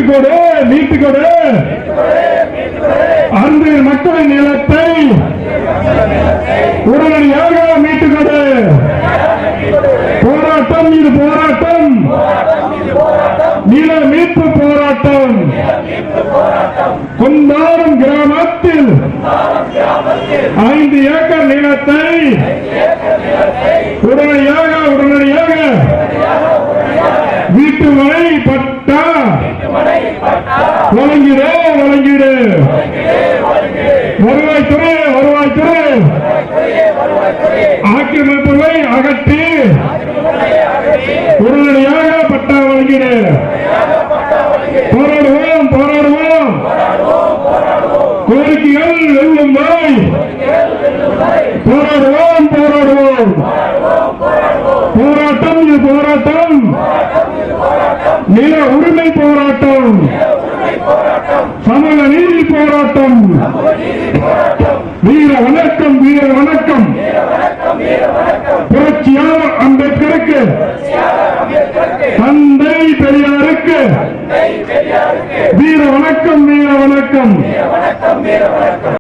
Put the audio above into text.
கொடு மீட்டு கொடு அந்த மக்களின் நிலத்தை உடனடியாக மீட்டு கொடு. போராட்டம், இது போராட்டம், நில மீட்பு போராட்டம். குந்தாரம் கிராமத்தில் 5 ஏக்கர் நிலத்தை உடனடியாக வீட்டுமனை பட்டா வழங்கிடு. வருவாய்த்துறை ஆக்கிரமிப்புகளை அகற்றி உடனடியாக பட்டா வழங்கிடு. போராடுவோம் கோரிக்கைகள் வெல்லும் வரை போராடுவோம். போராட்டம், இது போராட்டம், நில உரிமை போராட்டம், சமூக நீதி போராட்டம். வீர வணக்கம், புரட்சியாளர் அம்பேத்கருக்கு, தந்தை பெரியாருக்கு வீர வணக்கம்.